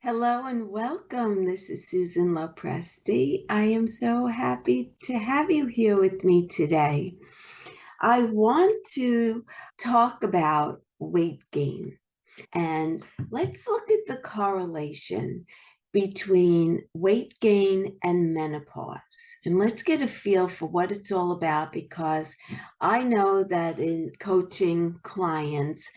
Hello and welcome. This is Susan Lopresti. I am so happy to have you here with me today. I want to talk about weight gain, and let's look at the correlation between weight gain and menopause. And let's get a feel for what it's all about because I know that in coaching clients,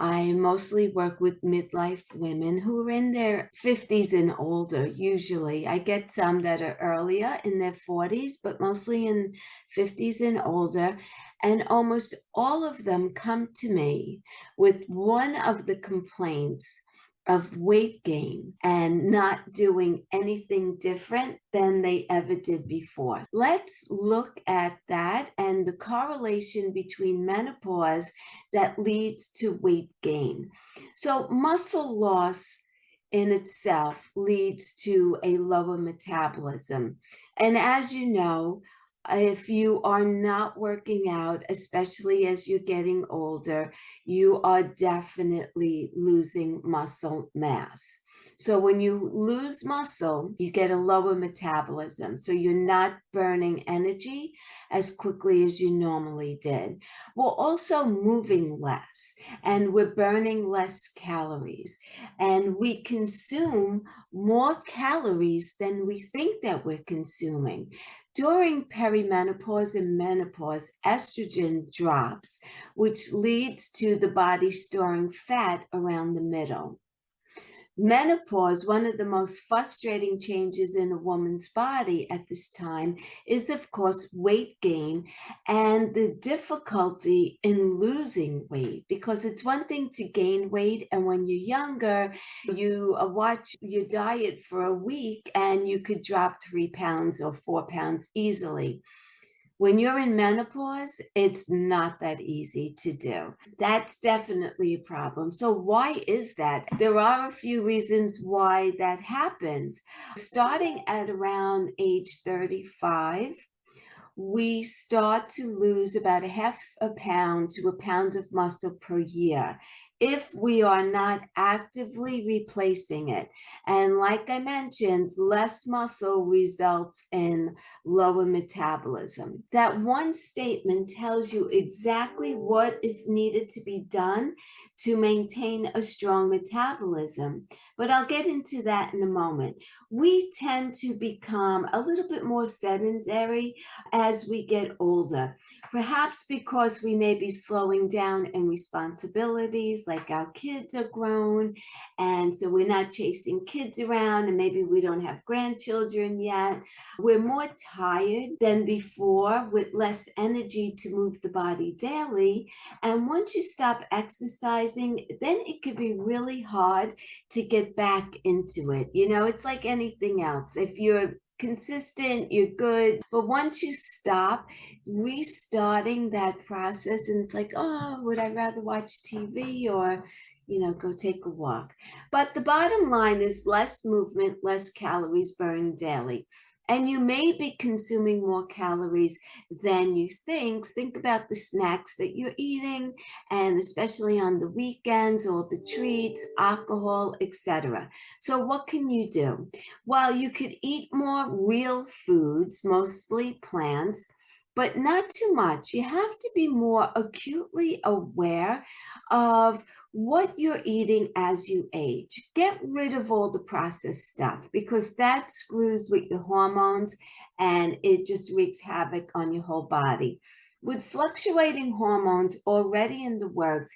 I mostly work with midlife women who are in their 50s and older, usually. I get some that are earlier in their 40s, but mostly in 50s and older. And almost all of them come to me with one of the complaints of weight gain and not doing anything different than they ever did before. Let's look at that and the correlation between menopause that leads to weight gain. So, muscle loss in itself leads to a lower metabolism. And as you know, if you are not working out, especially as you're getting older, you are definitely losing muscle mass. So when you lose muscle, you get a lower metabolism. So you're not burning energy as quickly as you normally did. We're also moving less and we're burning less calories. And we consume more calories than we think that we're consuming. During perimenopause and menopause, estrogen drops, which leads to the body storing fat around the middle. Menopause, one of the most frustrating changes in a woman's body at this time, is of course weight gain and the difficulty in losing weight. Because it's one thing to gain weight, and when you're younger, you watch your diet for a week and you could drop 3 pounds or 4 pounds easily. When you're in menopause, it's not that easy to do. That's definitely a problem. So, why is that? There are a few reasons why that happens. Starting at around age 35, we start to lose about a half a pound to a pound of muscle per year if we are not actively replacing it. And like I mentioned, less muscle results in lower metabolism. That one statement tells you exactly what is needed to be done to maintain a strong metabolism. But I'll get into that in a moment. We tend to become a little bit more sedentary as we get older. Perhaps because we may be slowing down in responsibilities, like our kids are grown, and so we're not chasing kids around, and maybe we don't have grandchildren yet. We're more tired than before with less energy to move the body daily. And once you stop exercising, then it could be really hard to get back into it. It's like anything else. If you're consistent, you're good. But once you stop, restarting that process, and it's like, oh, would I rather watch TV or, go take a walk? But the bottom line is less movement, less calories burned daily. And you may be consuming more calories than you think. Think about the snacks that you're eating, and especially on the weekends, all the treats, alcohol, etc. So, what can you do? Well, you could eat more real foods, mostly plants, but not too much. You have to be more acutely aware of what you're eating as you age. Get rid of all the processed stuff because that screws with your hormones and it just wreaks havoc on your whole body. With fluctuating hormones already in the works,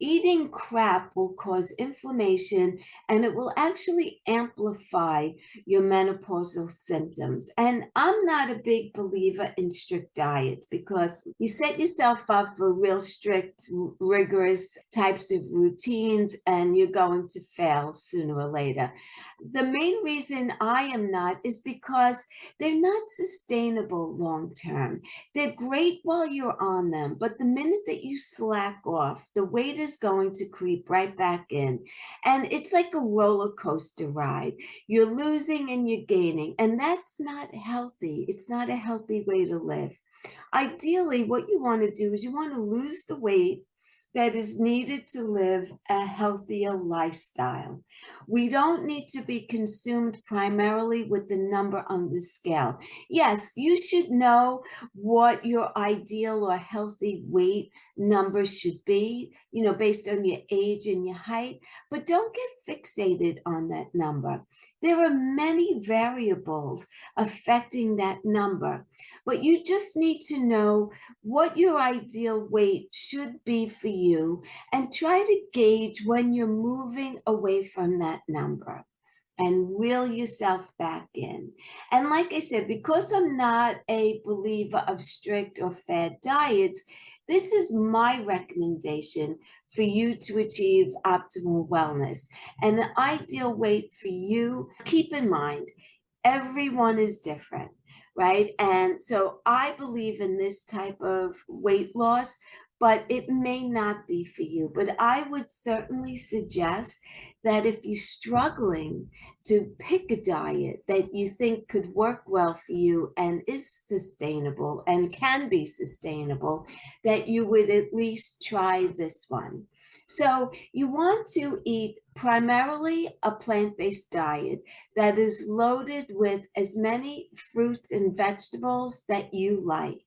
eating crap will cause inflammation and it will actually amplify your menopausal symptoms. And I'm not a big believer in strict diets because you set yourself up for real strict, rigorous types of routines and you're going to fail sooner or later. The main reason I am not is because they're not sustainable long term. They're great while you're on them, but the minute that you slack off, the weight is going to creep right back in. And it's like a roller coaster ride. You're losing and you're gaining, and that's not healthy. It's not a healthy way to live. Ideally, what you want to do is you want to lose the weight that is needed to live a healthier lifestyle. We don't need to be consumed primarily with the number on the scale. Yes, you should know what your ideal or healthy weight number should be, based on your age and your height, but don't get fixated on that number. There are many variables affecting that number, but you just need to know what your ideal weight should be for you and try to gauge when you're moving away from that number and reel yourself back in. And like I said, because I'm not a believer of strict or fad diets, this is my recommendation for you to achieve optimal wellness. And the ideal weight for you, keep in mind, everyone is different, right? And so I believe in this type of weight loss, but it may not be for you. But I would certainly suggest that if you're struggling to pick a diet that you think could work well for you and is sustainable and can be sustainable, that you would at least try this one. So you want to eat primarily a plant-based diet that is loaded with as many fruits and vegetables that you like.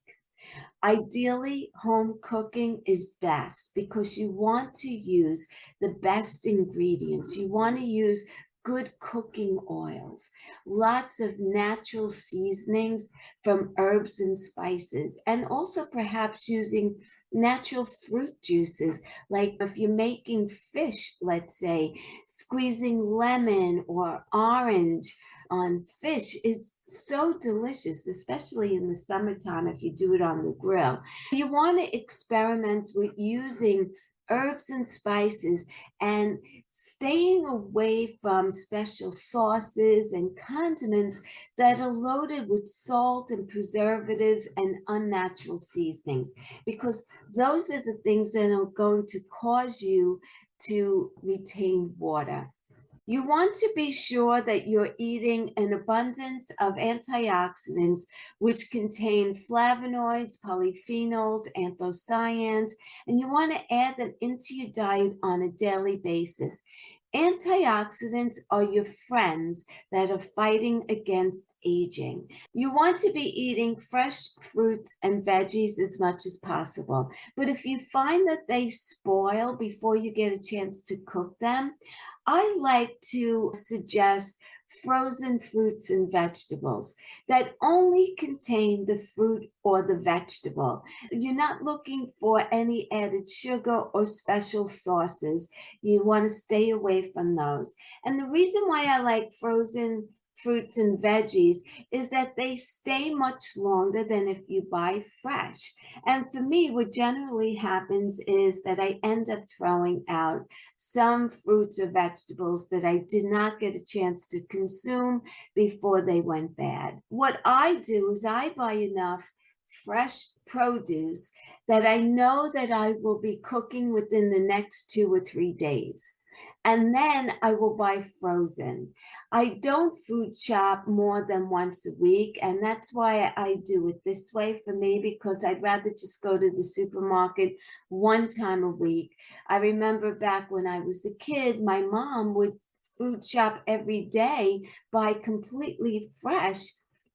Ideally, home cooking is best because you want to use the best ingredients. You want to use good cooking oils, lots of natural seasonings from herbs and spices, and also perhaps using natural fruit juices. Like if you're making fish, let's say, squeezing lemon or orange on fish is so delicious, especially in the summertime if you do it on the grill. You want to experiment with using herbs and spices and staying away from special sauces and condiments that are loaded with salt and preservatives and unnatural seasonings, because those are the things that are going to cause you to retain water. You want to be sure that you're eating an abundance of antioxidants, which contain flavonoids, polyphenols, anthocyanins, and you want to add them into your diet on a daily basis. Antioxidants are your friends that are fighting against aging. You want to be eating fresh fruits and veggies as much as possible. But if you find that they spoil before you get a chance to cook them, I like to suggest frozen fruits and vegetables that only contain the fruit or the vegetable. You're not looking for any added sugar or special sauces. You want to stay away from those. And the reason why I like frozen fruits and veggies is that they stay much longer than if you buy fresh. And for me, what generally happens is that I end up throwing out some fruits or vegetables that I did not get a chance to consume before they went bad. What I do is I buy enough fresh produce that I know that I will be cooking within the next 2 or 3 days. And then I will buy frozen. I don't food shop more than once a week, and that's why I do it this way for me, because I'd rather just go to the supermarket one time a week. I remember back when I was a kid, my mom would food shop every day, buy completely fresh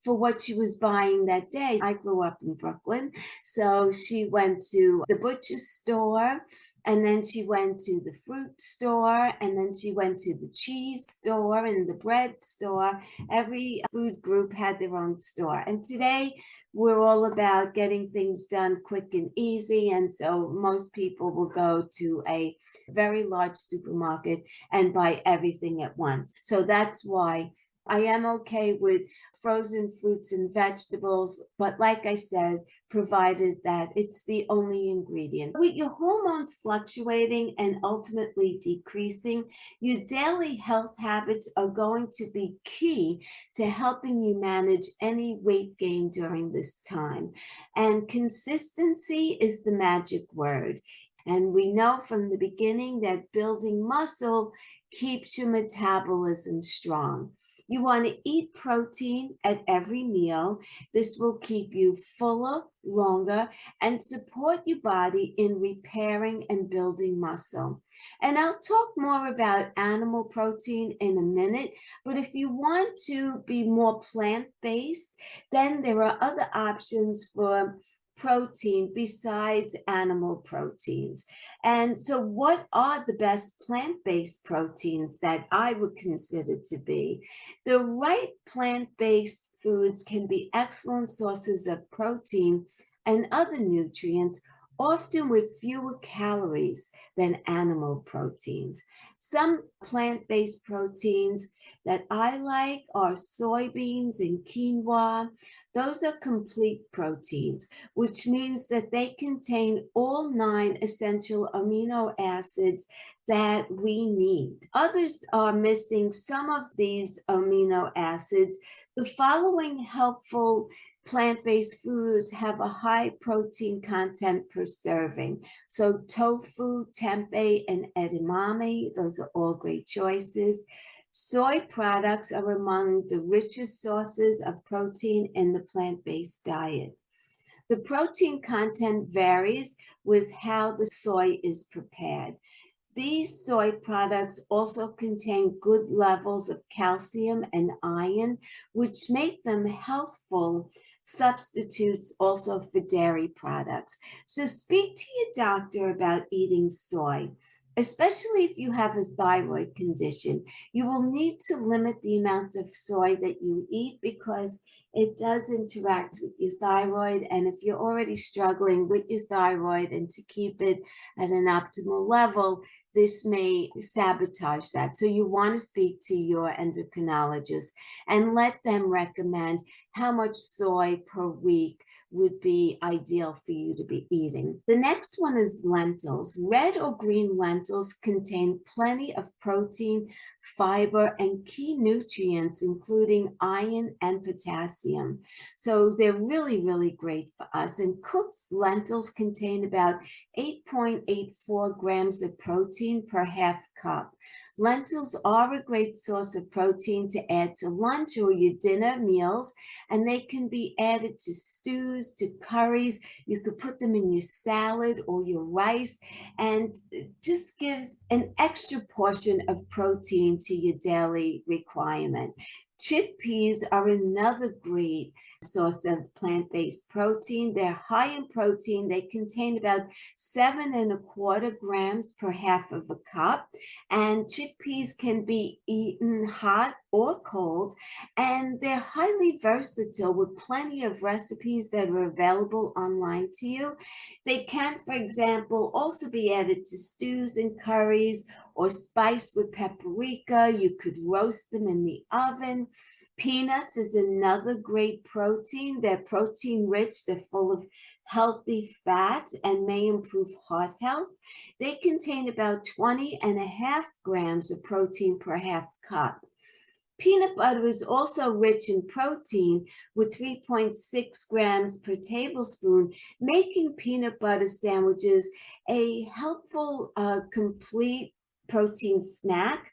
for what she was buying that day. I grew up in Brooklyn, so she went to the butcher store, and then she went to the fruit store, and then she went to the cheese store and the bread store. Every food group had their own store. And today we're all about getting things done quick and easy. And so most people will go to a very large supermarket and buy everything at once. So that's why I am okay with frozen fruits and vegetables, but like I said, provided that it's the only ingredient. With your hormones fluctuating and ultimately decreasing, your daily health habits are going to be key to helping you manage any weight gain during this time. And consistency is the magic word. And we know from the beginning that building muscle keeps your metabolism strong. You want to eat protein at every meal. This will keep you fuller, longer, and support your body in repairing and building muscle. And I'll talk more about animal protein in a minute, but if you want to be more plant-based, then there are other options for protein besides animal proteins. And so, what are the best plant based proteins that I would consider to be? The right plant based foods can be excellent sources of protein and other nutrients, often with fewer calories than animal proteins. Some plant based proteins that I like are soybeans and quinoa. Those are complete proteins, which means that they contain all 9 essential amino acids that we need. Others are missing some of these amino acids. The following helpful plant-based foods have a high protein content per serving. So tofu, tempeh, and edamame, those are all great choices. Soy products are among the richest sources of protein in the plant-based diet. The protein content varies with how the soy is prepared. These soy products also contain good levels of calcium and iron, which make them healthful substitutes also for dairy products. So speak to your doctor about eating soy. Especially if you have a thyroid condition, you will need to limit the amount of soy that you eat because it does interact with your thyroid. And if you're already struggling with your thyroid and to keep it at an optimal level, this may sabotage that. So you want to speak to your endocrinologist and let them recommend how much soy per week would be ideal for you to be eating. The next one is lentils. Red or green lentils contain plenty of protein, fiber, and key nutrients, including iron and potassium. So they're really, really great for us. And cooked lentils contain about 8.84 grams of protein per half cup. Lentils are a great source of protein to add to lunch or your dinner meals, and they can be added to stews, to curries. You could put them in your salad or your rice, and it just gives an extra portion of protein to your daily requirement. Chickpeas are another great source of plant-based protein. They're high in protein. They contain about 7.25 grams per half of a cup. And chickpeas can be eaten hot or cold. And they're highly versatile with plenty of recipes that are available online to you. They can, for example, also be added to stews and curries or spiced with paprika. You could roast them in the oven. Peanuts is another great protein. They're protein rich. They're full of healthy fats and may improve heart health. They contain about 20.5 grams of protein per half cup. Peanut butter is also rich in protein with 3.6 grams per tablespoon, making peanut butter sandwiches a helpful, complete protein snack.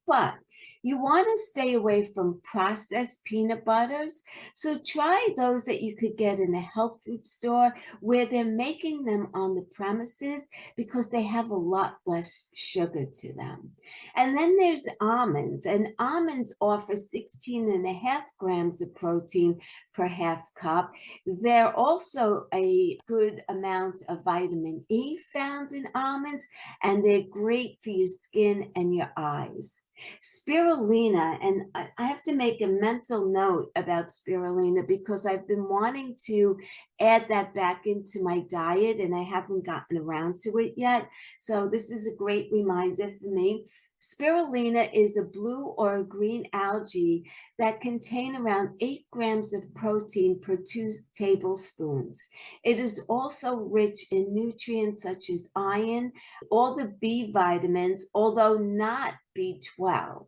But you want to stay away from processed peanut butters. So try those that you could get in a health food store where they're making them on the premises because they have a lot less sugar to them. And then there's almonds, and almonds offer 16.5 grams of protein per half cup. They're also a good amount of vitamin E found in almonds, and they're great for your skin and your eyes. Spirulina, and I have to make a mental note about spirulina because I've been wanting to add that back into my diet and I haven't gotten around to it yet. So this is a great reminder for me. Spirulina is a blue or a green algae that contain around 8 grams of protein per 2 tablespoons. It is also rich in nutrients such as iron, all the B vitamins, although not B12.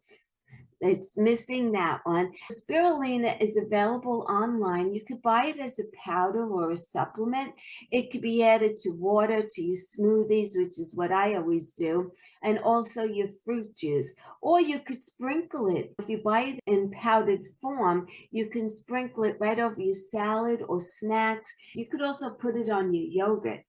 It's missing that one. Spirulina is available online. You could buy it as a powder or a supplement. It could be added to water, to your smoothies, which is what I always do, and also your fruit juice. Or you could sprinkle it. If you buy it in powdered form, you can sprinkle it right over your salad or snacks. You could also put it on your yogurt.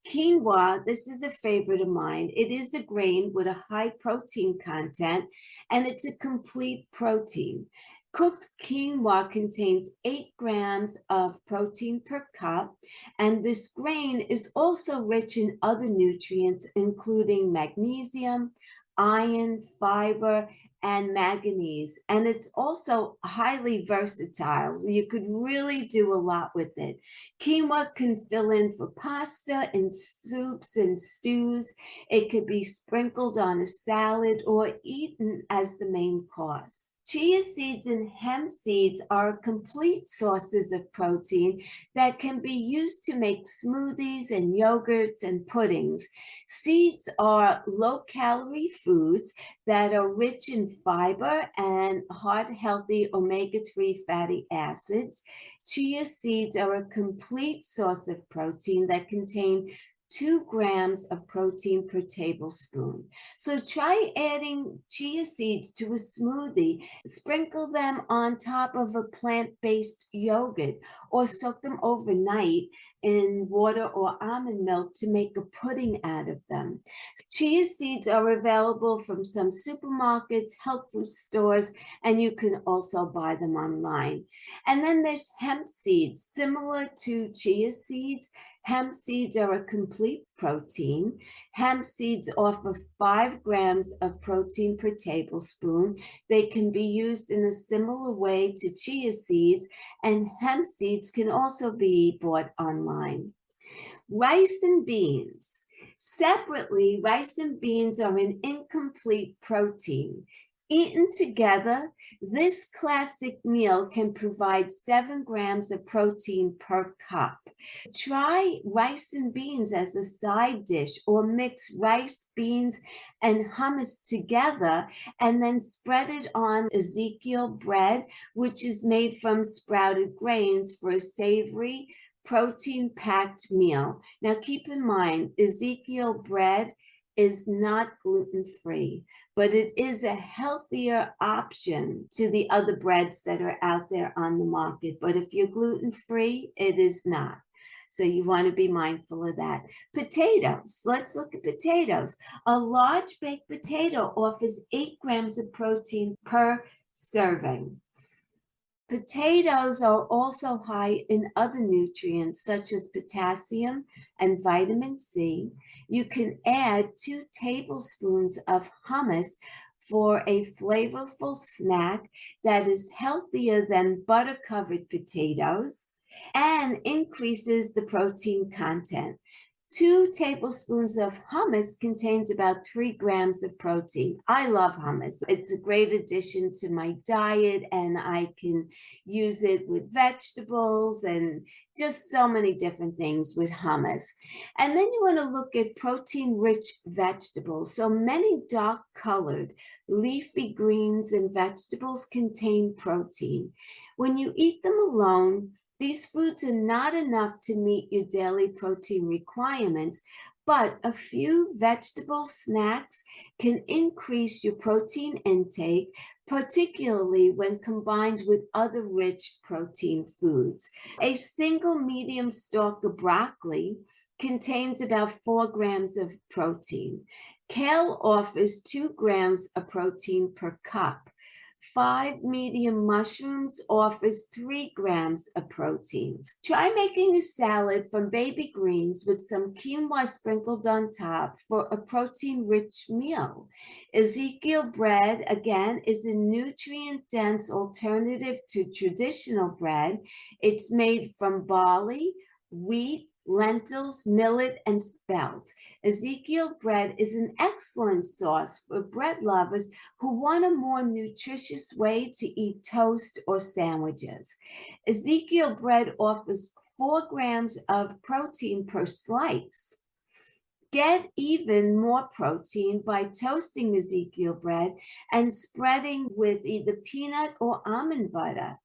Quinoa, this is a favorite of mine. It is a grain with a high protein content, and it's a complete protein. Cooked quinoa contains 8 grams of protein per cup, and this grain is also rich in other nutrients, including magnesium, iron, fiber, and manganese. And it's also highly versatile. You could really do a lot with it. Quinoa can fill in for pasta and soups and stews. It could be sprinkled on a salad or eaten as the main course. Chia seeds and hemp seeds are complete sources of protein that can be used to make smoothies and yogurts and puddings. Seeds are low-calorie foods that are rich in fiber and heart-healthy omega-3 fatty acids. Chia seeds are a complete source of protein that contain 2 grams of protein per tablespoon. So try adding chia seeds to a smoothie. Sprinkle them on top of a plant-based yogurt or soak them overnight in water or almond milk to make a pudding out of them. Chia seeds are available from some supermarkets, health food stores, and you can also buy them online. And then there's hemp seeds. Similar to chia seeds, hemp seeds are a complete protein. Hemp seeds offer 5 grams of protein per tablespoon. They can be used in a similar way to chia seeds, and hemp seeds can also be bought online. Rice and beans. Separately, rice and beans are an incomplete protein. Eaten together, this classic meal can provide 7 grams of protein per cup. Try rice and beans as a side dish, or mix rice, beans, and hummus together and then spread it on Ezekiel bread, which is made from sprouted grains, for a savory, protein-packed meal. Now keep in mind, Ezekiel bread is not gluten-free, but it is a healthier option to the other breads that are out there on the market. But if you're gluten-free, it is not. So you want to be mindful of that. Potatoes. Let's look at potatoes. A large baked potato offers 8 grams of protein per serving. Potatoes are also high in other nutrients such as potassium and vitamin C. You can add 2 tablespoons of hummus for a flavorful snack that is healthier than butter-covered potatoes and increases the protein content. 2 tablespoons of hummus contains about 3 grams of protein. I love hummus. It's a great addition to my diet, and I can use it with vegetables and just so many different things with hummus. And then you want to look at protein-rich vegetables. So many dark-colored leafy greens and vegetables contain protein. When you eat them alone, these foods are not enough to meet your daily protein requirements, but a few vegetable snacks can increase your protein intake, particularly when combined with other rich protein foods. A single medium stalk of broccoli contains about 4 grams of protein. Kale offers 2 grams of protein per cup. 5 medium mushrooms offers 3 grams of protein. Try making a salad from baby greens with some quinoa sprinkled on top for a protein-rich meal. Ezekiel bread, again, is a nutrient-dense alternative to traditional bread. It's made from barley, wheat, lentils, millet, and spelt. Ezekiel bread is an excellent source for bread lovers who want a more nutritious way to eat toast or sandwiches. Ezekiel bread offers 4 grams of protein per slice. Get even more protein by toasting Ezekiel bread and spreading with either peanut or almond butter.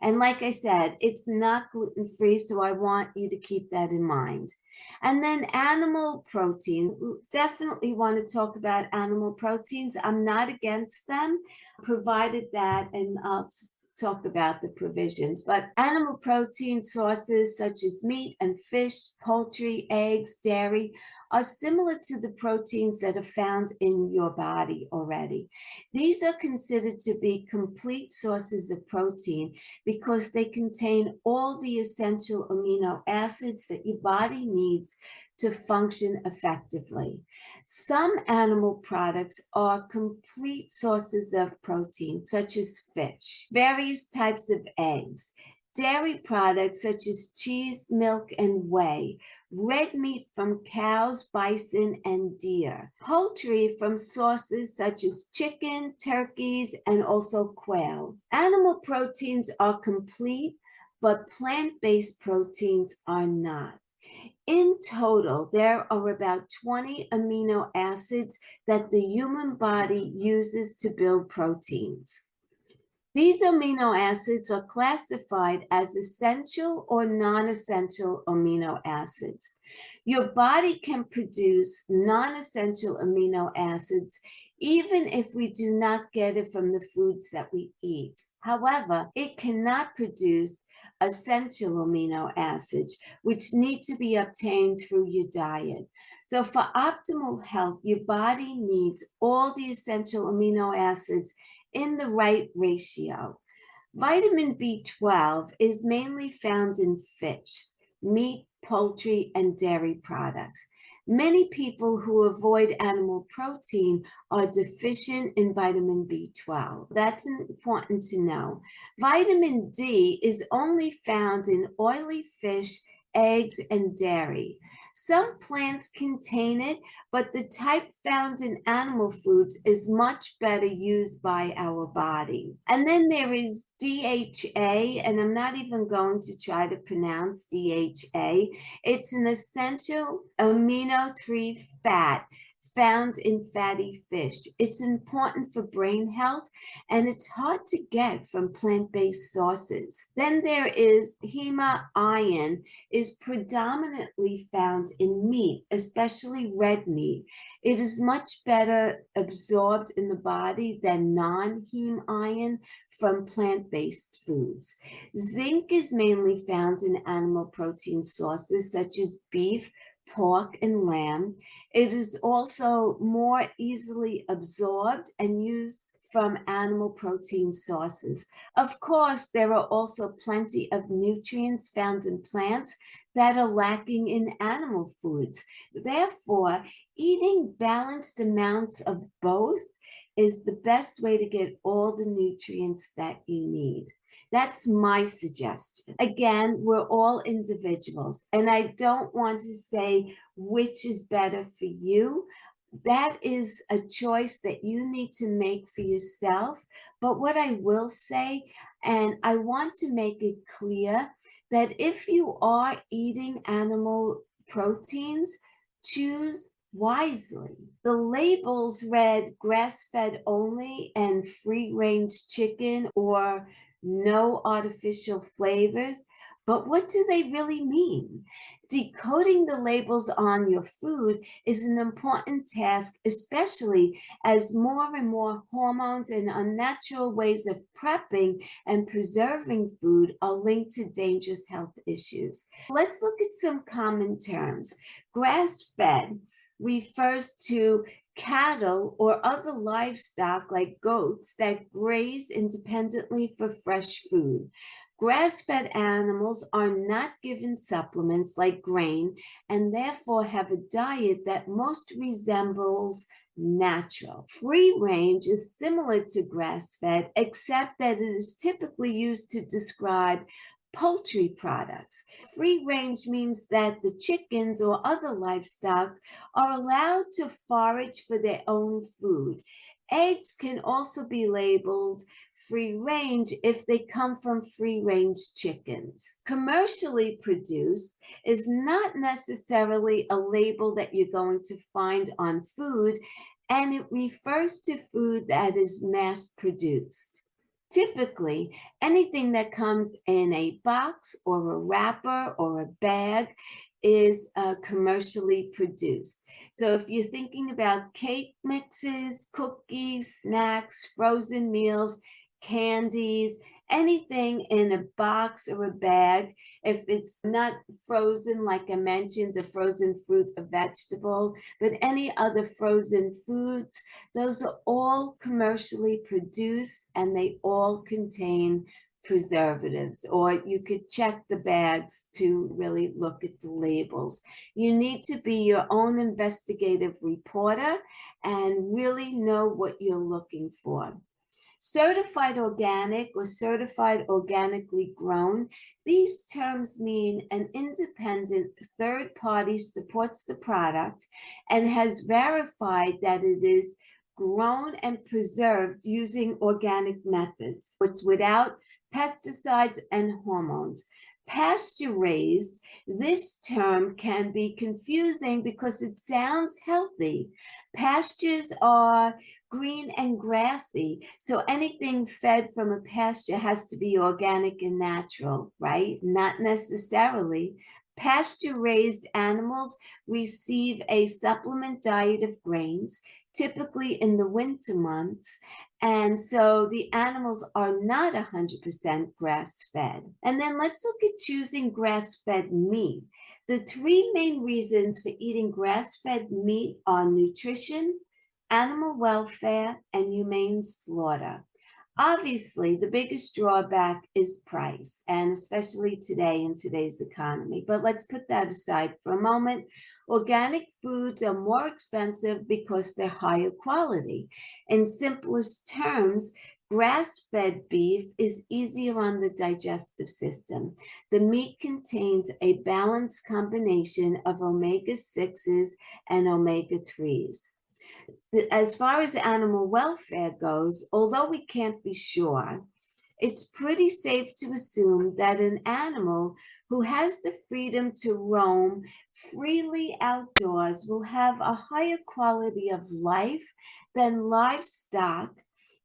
And like I said, it's not gluten-free, so I want you to keep that in mind. And then animal protein. We definitely want to talk about animal proteins. I'm not against them, provided that, and I'll talk about the provisions. But animal protein sources such as meat and fish, poultry, eggs, dairy are similar to the proteins that are found in your body already. These are considered to be complete sources of protein because they contain all the essential amino acids that your body needs to function effectively. Some animal products are complete sources of protein, such as fish, various types of eggs, dairy products such as cheese, milk, and whey, red meat from cows, bison, and deer, poultry from sources such as chicken, turkeys, and also quail. Animal proteins are complete, but plant-based proteins are not. In total, there are about 20 amino acids that the human body uses to build proteins. These amino acids are classified as essential or non-essential amino acids. Your body can produce non-essential amino acids even if we do not get it from the foods that we eat. However, it cannot produce essential amino acids, which need to be obtained through your diet. So for optimal health, your body needs all the essential amino acids in the right ratio. Vitamin B12 is mainly found in fish, meat, poultry, and dairy products. Many people who avoid animal protein are deficient in vitamin B12. That's important to know. Vitamin D is only found in oily fish, eggs, and dairy. Some plants contain it, but the type found in animal foods is much better used by our body. And then there is DHA, and I'm not even going to try to pronounce DHA. It's an essential amino 3 fat found in fatty fish. It's important for brain health, and it's hard to get from plant-based sources. Then there is hema iron, is predominantly found in meat, especially red meat. It is much better absorbed in the body than non-heme iron from plant-based foods. Zinc is mainly found in animal protein sources such as beef, pork, and lamb. It is also more easily absorbed and used from animal protein sources. Of course, there are also plenty of nutrients found in plants that are lacking in animal foods. Therefore, eating balanced amounts of both is the best way to get all the nutrients that you need. That's my suggestion. Again, we're all individuals, and I don't want to say which is better for you. That is a choice that you need to make for yourself. But what I will say, and I want to make it clear, that if you are eating animal proteins, choose wisely. The labels read grass-fed only and free-range chicken or no artificial flavors, but what do they really mean? Decoding the labels on your food is an important task, especially as more and more hormones and unnatural ways of prepping and preserving food are linked to dangerous health issues. Let's look at some common terms. Grass-fed refers to cattle or other livestock like goats that graze independently for fresh food. Grass-fed animals are not given supplements like grain and therefore have a diet that most resembles natural. Free range is similar to grass-fed, except that it is typically used to describe poultry products. Free range means that the chickens or other livestock are allowed to forage for their own food. Eggs can also be labeled free range if they come from free range chickens. Commercially produced is not necessarily a label that you're going to find on food, and it refers to food that is mass produced. Typically, anything that comes in a box or a wrapper or a bag is commercially produced. So if you're thinking about cake mixes, cookies, snacks, frozen meals, candies, anything in a box or a bag, if it's not frozen, like I mentioned, a frozen fruit, a vegetable, but any other frozen foods, those are all commercially produced and they all contain preservatives, or you could check the bags to really look at the labels. You need to be your own investigative reporter and really know what you're looking for. Certified organic or certified organically grown, these terms mean an independent third party supports the product and has verified that it is grown and preserved using organic methods. It's without pesticides and hormones. Pasture raised, this term can be confusing because it sounds healthy. Pastures are green and grassy. So anything fed from a pasture has to be organic and natural, right? Not necessarily. Pasture-raised animals receive a supplement diet of grains, typically in the winter months. And so the animals are not 100% grass-fed. And then let's look at choosing grass-fed meat. The three main reasons for eating grass-fed meat are nutrition, animal welfare, and humane slaughter. Obviously, the biggest drawback is price, and especially today in today's economy. But let's put that aside for a moment. Organic foods are more expensive because they're higher quality. In simplest terms, grass-fed beef is easier on the digestive system. The meat contains a balanced combination of omega-6s and omega-3s. As far as animal welfare goes, although we can't be sure, it's pretty safe to assume that an animal who has the freedom to roam freely outdoors will have a higher quality of life than livestock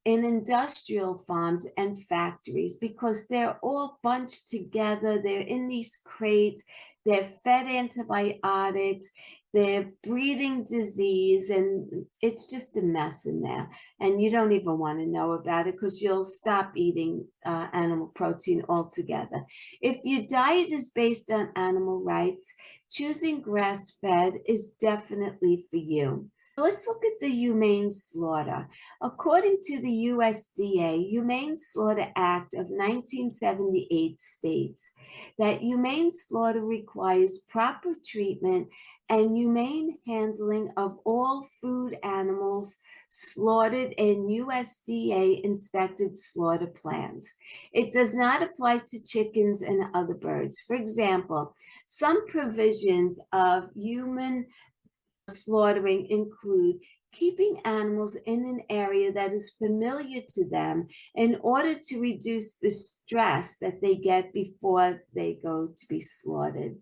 in industrial farms and factories, because they're all bunched together, they're in these crates, they're fed antibiotics, they're breeding disease, and it's just a mess in there. And you don't even want to know about it because you'll stop eating animal protein altogether. If your diet is based on animal rights, choosing grass-fed is definitely for you. Let's look at the humane slaughter. According to the USDA Humane Slaughter Act of 1978 states that humane slaughter requires proper treatment and humane handling of all food animals slaughtered in USDA inspected slaughter plants. It does not apply to chickens and other birds. For example, some provisions of human slaughtering include keeping animals in an area that is familiar to them in order to reduce the stress that they get before they go to be slaughtered.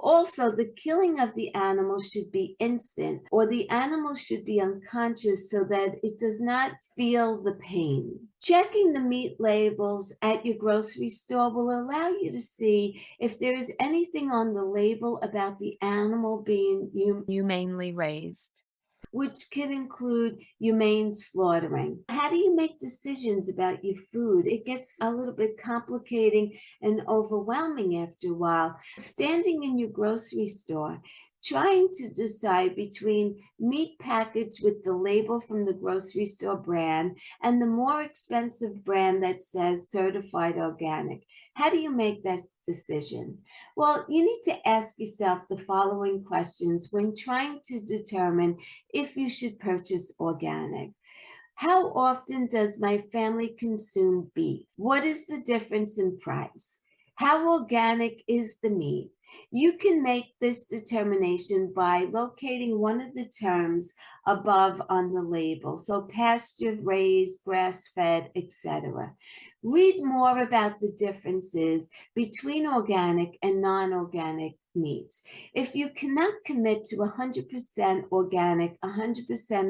Also, the killing of the animal should be instant, or the animal should be unconscious so that it does not feel the pain. Checking the meat labels at your grocery store will allow you to see if there is anything on the label about the animal being humanely raised, which can include humane slaughtering. How do you make decisions about your food? It gets a little bit complicating and overwhelming after a while. Standing in your grocery store, trying to decide between meat packaged with the label from the grocery store brand and the more expensive brand that says certified organic. How do you make that decision? Well, you need to ask yourself the following questions when trying to determine if you should purchase organic. How often does my family consume beef? What is the difference in price? How organic is the meat? You can make this determination by locating one of the terms above on the label. So pasture raised, grass fed, etc. Read more about the differences between organic and non-organic meats. If you cannot commit to 100% organic 100%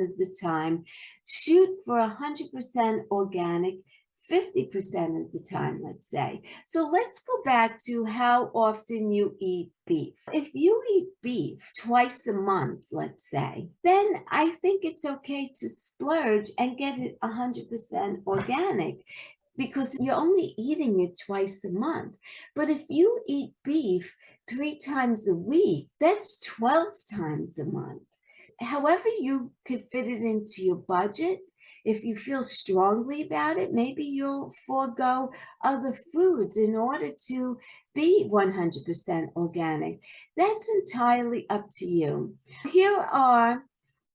of the time, shoot for 100% organic 50% of the time, let's say. So let's go back to how often you eat beef. If you eat beef twice a month, let's say, then I think it's okay to splurge and get it 100% organic because you're only eating it twice a month. But if you eat beef 3 times a week, that's 12 times a month. However you could fit it into your budget, if you feel strongly about it, maybe you'll forego other foods in order to be 100% organic. That's entirely up to you. Here are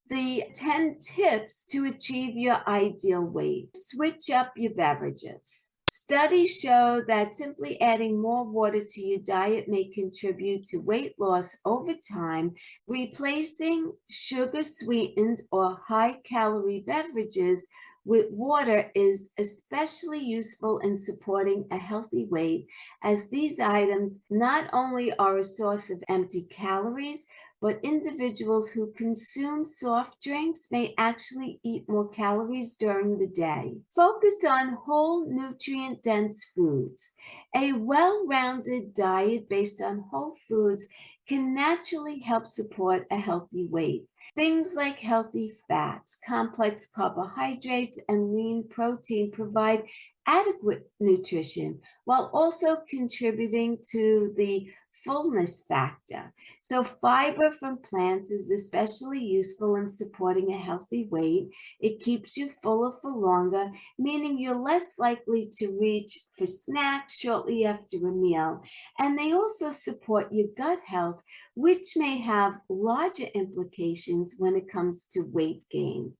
the 10 tips to achieve your ideal weight. Switch up your beverages. Studies show that simply adding more water to your diet may contribute to weight loss over time. Replacing sugar sweetened or high calorie beverages with water is especially useful in supporting a healthy weight, as these items not only are a source of empty calories, but individuals who consume soft drinks may actually eat more calories during the day. Focus on whole nutrient-dense foods. A well-rounded diet based on whole foods can naturally help support a healthy weight. Things like healthy fats, complex carbohydrates, and lean protein provide adequate nutrition while also contributing to the fullness factor. So fiber from plants is especially useful in supporting a healthy weight. It keeps you fuller for longer, meaning you're less likely to reach for snacks shortly after a meal. And they also support your gut health, which may have larger implications when it comes to weight gain.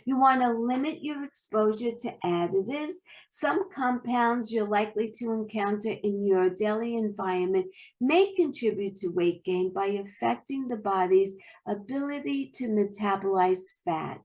You want to limit your exposure to additives. Some compounds you're likely to encounter in your daily environment may contribute to weight gain by affecting the body's ability to metabolize fat.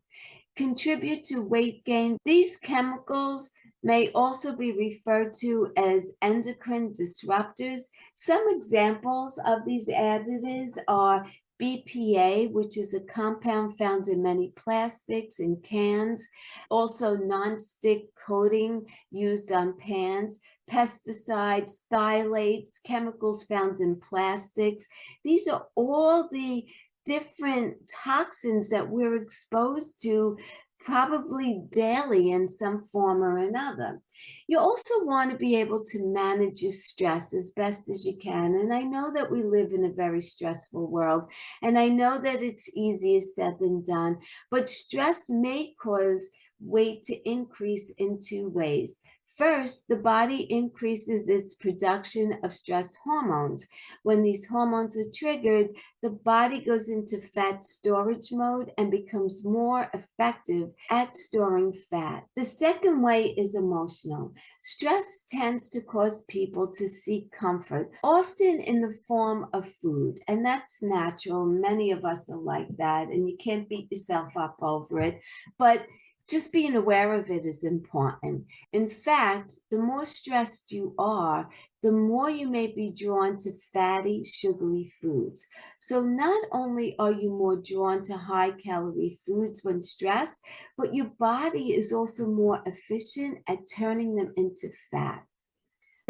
Contribute to weight gain. These chemicals may also be referred to as endocrine disruptors. Some examples of these additives are BPA, which is a compound found in many plastics and cans, also non-stick coating used on pans, pesticides, phthalates, chemicals found in plastics. These are all the different toxins that we're exposed to probably daily in some form or another. You also want to be able to manage your stress as best as you can. And I know that we live in a very stressful world, and I know that it's easier said than done, but stress may cause weight to increase in 2 ways. First, the body increases its production of stress hormones. When these hormones are triggered, the body goes into fat storage mode and becomes more effective at storing fat. The second way is emotional. Stress tends to cause people to seek comfort, often in the form of food, and that's natural. Many of us are like that, and you can't beat yourself up over it, but just being aware of it is important. In fact, the more stressed you are, the more you may be drawn to fatty, sugary foods. So not only are you more drawn to high-calorie foods when stressed, but your body is also more efficient at turning them into fat.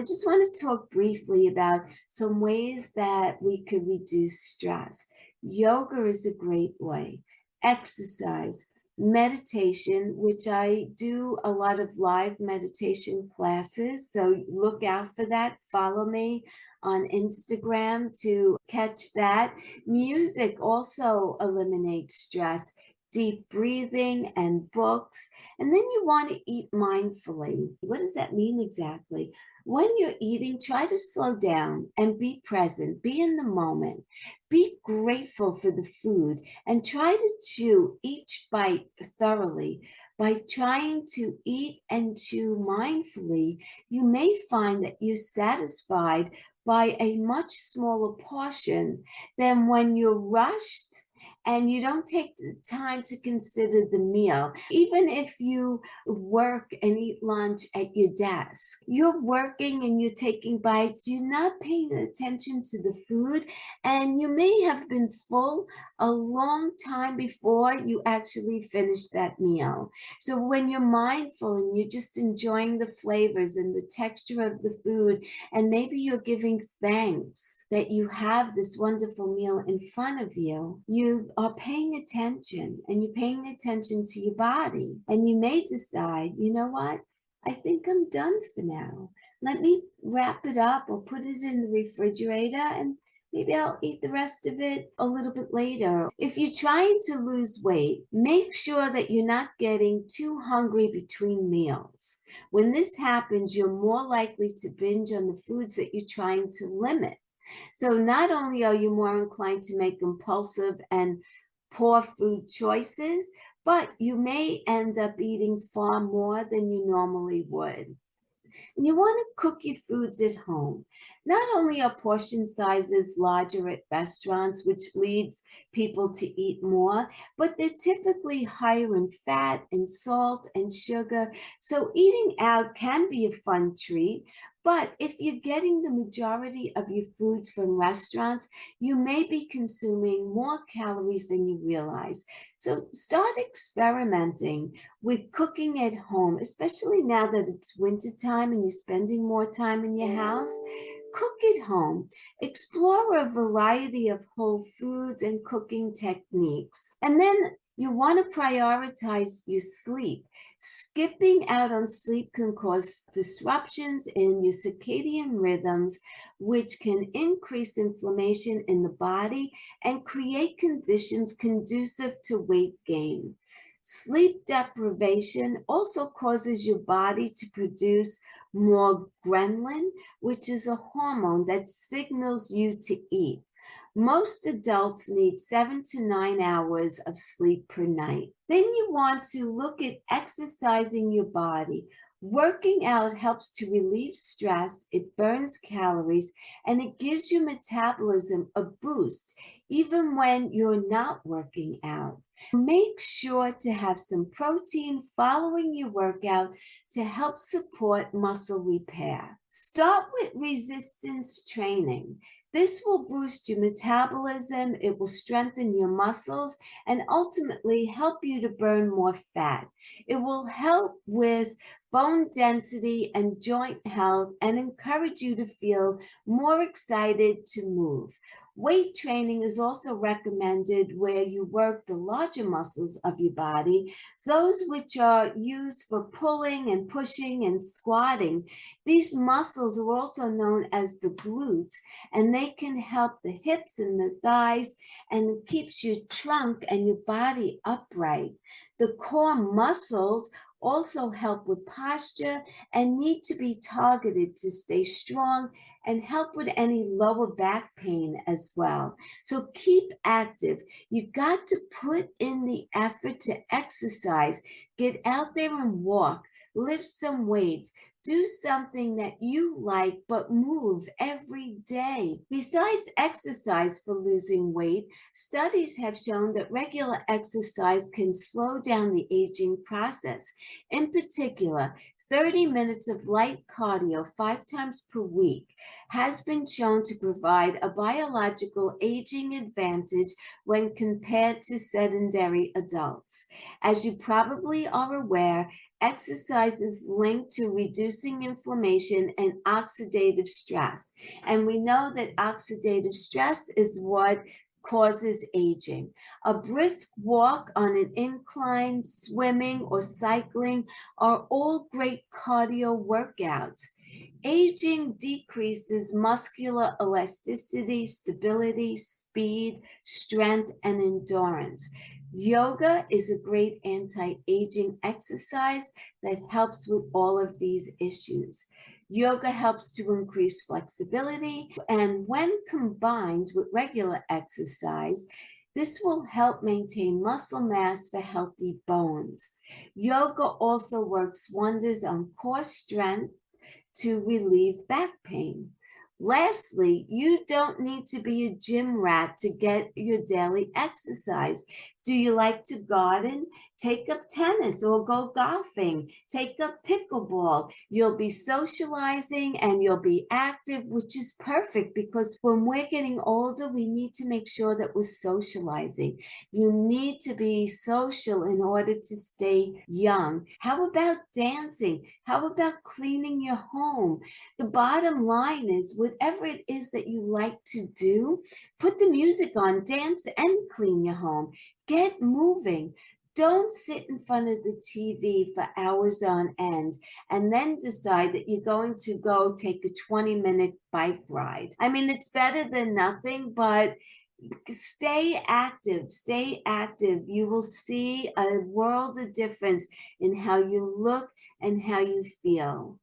I just want to talk briefly about some ways that we could reduce stress. Yoga is a great way. Exercise, meditation, which I do a lot of live meditation classes, so look out for that. Follow me on Instagram to catch that. Music also eliminates stress. Deep breathing and books. And then you want to eat mindfully. What does that mean exactly? When you're eating, try to slow down and be present, be in the moment, be grateful for the food, and try to chew each bite thoroughly. By trying to eat and chew mindfully, you may find that you're satisfied by a much smaller portion than when you're rushed and you don't take the time to consider the meal. Even if you work and eat lunch at your desk, you're working and you're taking bites, you're not paying attention to the food, and you may have been full a long time before you actually finish that meal. So when you're mindful and you're just enjoying the flavors and the texture of the food, and maybe you're giving thanks that you have this wonderful meal in front of you, you are paying attention, and you're paying attention to your body. And you may decide, you know what? I think I'm done for now. Let me wrap it up or put it in the refrigerator, and maybe I'll eat the rest of it a little bit later. If you're trying to lose weight, make sure that you're not getting too hungry between meals. When this happens, you're more likely to binge on the foods that you're trying to limit. So not only are you more inclined to make impulsive and poor food choices, but you may end up eating far more than you normally would. And you want to cook your foods at home. Not only are portion sizes larger at restaurants, which leads people to eat more, but they're typically higher in fat and salt and sugar. So eating out can be a fun treat. But if you're getting the majority of your foods from restaurants, you may be consuming more calories than you realize. So start experimenting with cooking at home, especially now that it's wintertime and you're spending more time in your house. Cook at home. Explore a variety of whole foods and cooking techniques. And then you want to prioritize your sleep. Skipping out on sleep can cause disruptions in your circadian rhythms, which can increase inflammation in the body and create conditions conducive to weight gain. Sleep deprivation also causes your body to produce more ghrelin, which is a hormone that signals you to eat. Most adults need 7 to 9 hours of sleep per night. Then you want to look at exercising your body. Working out helps to relieve stress, it burns calories, and it gives your metabolism a boost, even when you're not working out. Make sure to have some protein following your workout to help support muscle repair. Start with resistance training. This will boost your metabolism, it will strengthen your muscles, and ultimately help you to burn more fat. It will help with bone density and joint health and encourage you to feel more excited to move. Weight training is also recommended where you work the larger muscles of your body, those which are used for pulling and pushing and squatting. These muscles are also known as the glutes, and they can help the hips and the thighs, and it keeps your trunk and your body upright. The core muscles also help with posture and need to be targeted to stay strong and help with any lower back pain as well. So keep active. You got to put in the effort to exercise. Get out there and walk. Lift some weights. Do something that you like, but move every day. Besides exercise for losing weight, studies have shown that regular exercise can slow down the aging process. In particular, 30 minutes of light cardio 5 times per week has been shown to provide a biological aging advantage when compared to sedentary adults. As you probably are aware, exercise is linked to reducing inflammation and oxidative stress. And we know that oxidative stress is what causes aging. A brisk walk on an incline, swimming, or cycling are all great cardio workouts. Aging decreases muscular elasticity, stability, speed, strength, and endurance. Yoga is a great anti-aging exercise that helps with all of these issues. Yoga helps to increase flexibility, and when combined with regular exercise, This will help maintain muscle mass for healthy bones. Yoga also works wonders on core strength to relieve back pain. Lastly, you don't need to be a gym rat to get your daily exercise. Do you like to garden? Take up tennis or go golfing. Take up pickleball. You'll be socializing and you'll be active, which is perfect because when we're getting older, we need to make sure that we're socializing. You need to be social in order to stay young. How about dancing? How about cleaning your home? The bottom line is whatever it is that you like to do, put the music on, dance and clean your home. Get moving. Don't sit in front of the TV for hours on end and then decide that you're going to go take a 20-minute bike ride. I mean, it's better than nothing, but stay active, stay active. You will see a world of difference in how you look and how you feel.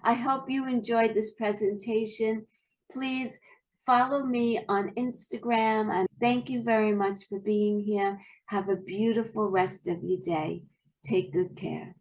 I hope you enjoyed this presentation. Please follow me on Instagram, and thank you very much for being here. Have a beautiful rest of your day. Take good care.